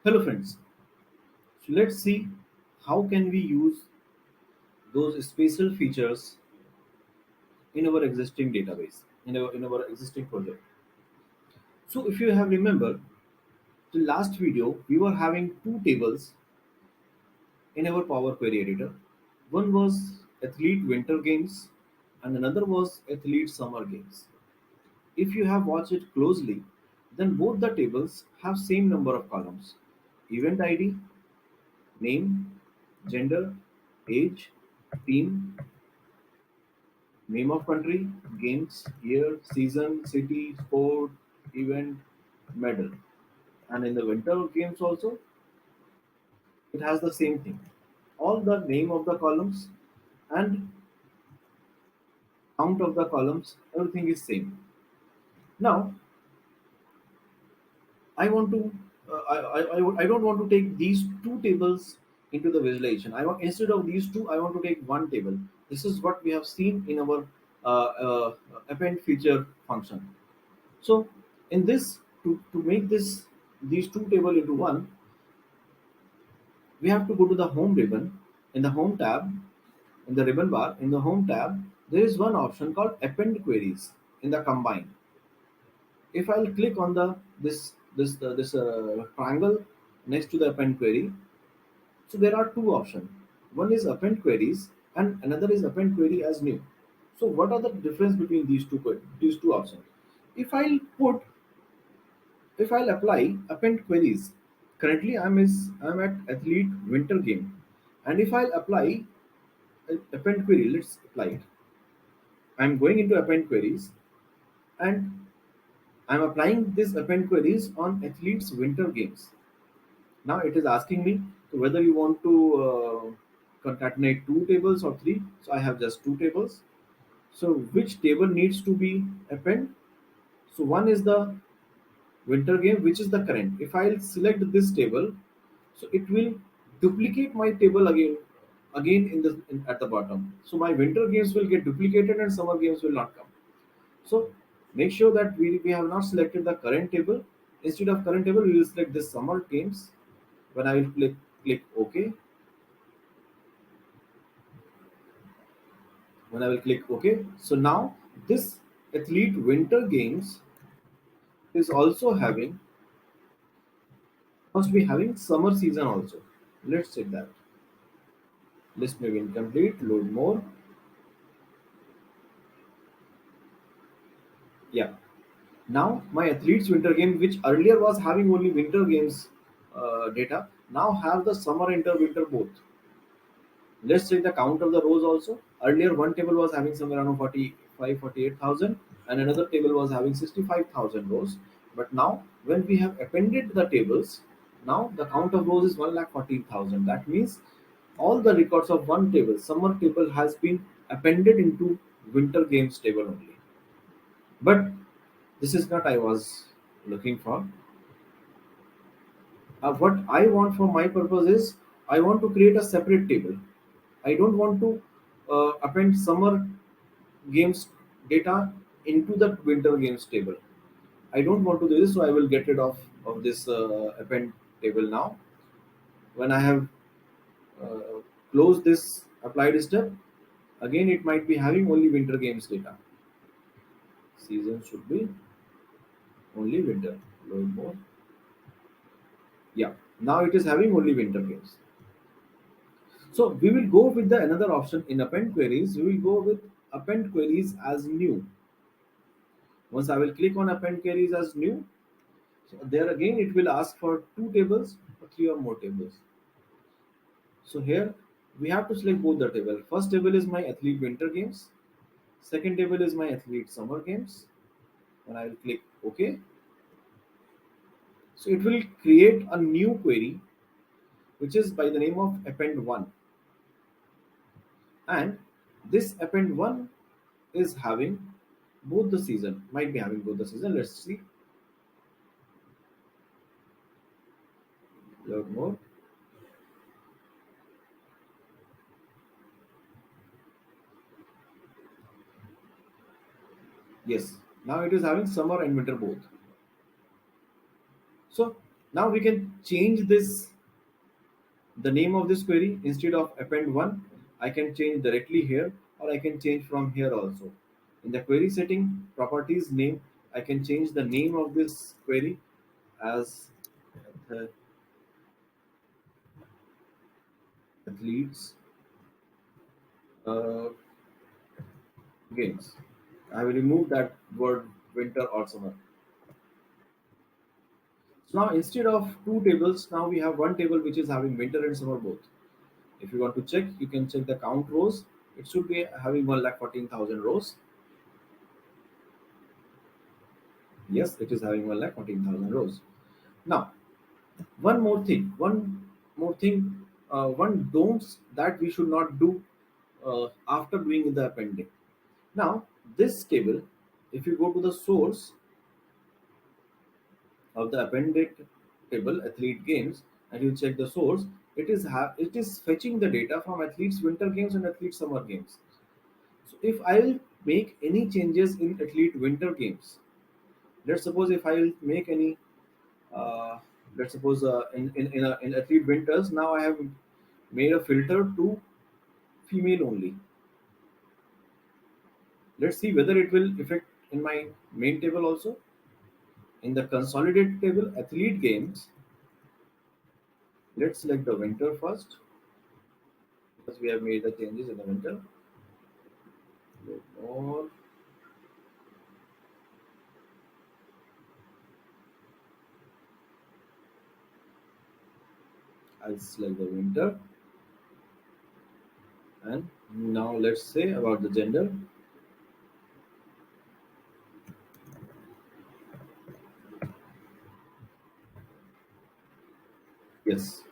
Hello friends. So let's see how can we use those special features in our existing database, in our existing project. So if you have remembered the last video, we were having two tables in our Power Query editor. One was athlete winter games and another was athlete summer games. If you have watched it closely, then both the tables have same number of columns. Event ID, name, gender, age, team, name of country, games, year, season, city, sport, event, medal. And in the winter games also, it has the same thing. All the name of the columns and count of the columns, everything is same. Now, I want to, I don't want to take these two tables into the visualization. I want instead of these two, I want to take one table. This is what we have seen in our append feature function. So in this, to make this these two table into one, we have to go to the home ribbon. In the home tab, in the ribbon bar, in the home tab, there is one option called append queries in the combine. If I'll click on the this triangle next to the append query, so there are two options. One is append queries and another is append query as new. So what are the difference between these two options? If I'll put If I'll apply append queries, currently I'm at athlete winter game, and if I'll apply append query, let's apply it. I'm going into append queries and I'm applying this append queries on athletes winter games. Now it is asking me whether you want to concatenate two tables or three. So I have just two tables. So which table needs to be append? So one is the winter game, which is the current. If I'll select this table, so it will duplicate my table again at the bottom. So my winter games will get duplicated and summer games will not come. So make sure that we have not selected the current table. Instead of current table, we will select this summer games. When I will click OK, when I will click OK, so now this athlete winter games is also having must be having summer season also. Let's check that. List may be incomplete. Load more. Yeah. Now my athletes winter game, which earlier was having only winter games data, now have the summer and winter both. Let's check the count of the rows also. Earlier one table was having somewhere around 48,000 and another table was having 65,000 rows. But now when we have appended the tables, now the count of rows is 1,14,000. That means all the records of one table, summer table, has been appended into winter games table only. But this is not I was looking for. What I want for my purpose is I want to create a separate table. I don't want to append summer games data into the winter games table. I don't want to do this, so I will get rid of this append table now. When I have uh, closed this applied step, again it might be having only winter games data. Season should be only winter. Load more. Yeah. Now it is having only winter games. So we will go with the another option in append queries. We will go with append queries as new. Once I will click on append queries as new, so there again it will ask for two tables or three or more tables. So here we have to select both the table. First table is my athlete winter games. Second table is my athlete summer games. And I will click OK. So it will create a new query which is by the name of append one. And this append one is having both the season, might be having both the season. Let's see. Load more. Yes, now it is having summer and winter both. So Now we can change this, the name of this query. Instead of append 1, I can change directly here, or I can change from here also. In the query setting properties name, I can change the name of this query as uh, athletes uh, games. I will remove that word winter or summer. So now instead of two tables, now we have one table which is having winter and summer both. If you want to check, you can check the count rows. It should be having 1,14,000 rows. Yes, it is having 1,14,000 rows. Now, one more thing, one don'ts that we should not do after doing the appending. Now, this table, if you go to the source of the appended table, athlete games, and you check the source, it is fetching the data from athletes winter games and athletes summer games. So if I'll make any changes in athlete winter games, let's suppose if I'll make any, uh, let's suppose in athlete winters, now I have made a filter to female only. Let's see whether it will affect in my main table also. In the consolidated table, athlete games, let's select the winter first because we have made the changes in the winter. Load more. I'll select the winter, and now let's say about the gender. Yes,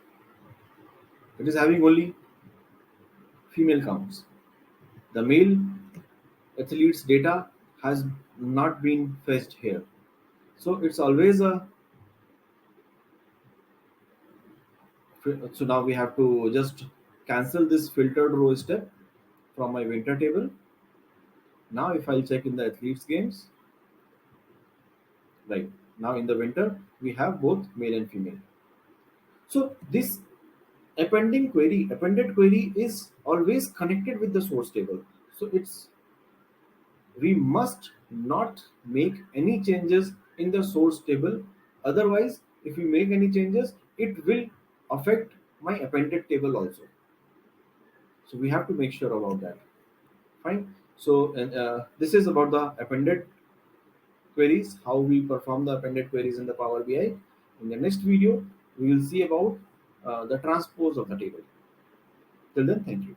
it is having only female counts. The male athletes data has not been fetched here. So it's always a, so now we have to just cancel this filtered row step from my winter table. Now if I'll check in the athletes games, right, now in the winter we have both male and female. So this appended query is always connected with the source table. So it's, we must not make any changes in the source table. Otherwise, if we make any changes, it will affect my appended table also. So we have to make sure about that. Fine. So and, this is about the appended queries, how we perform the appended queries in the Power BI. In the next video, we will see about the transpose of the table. Till then, thank you.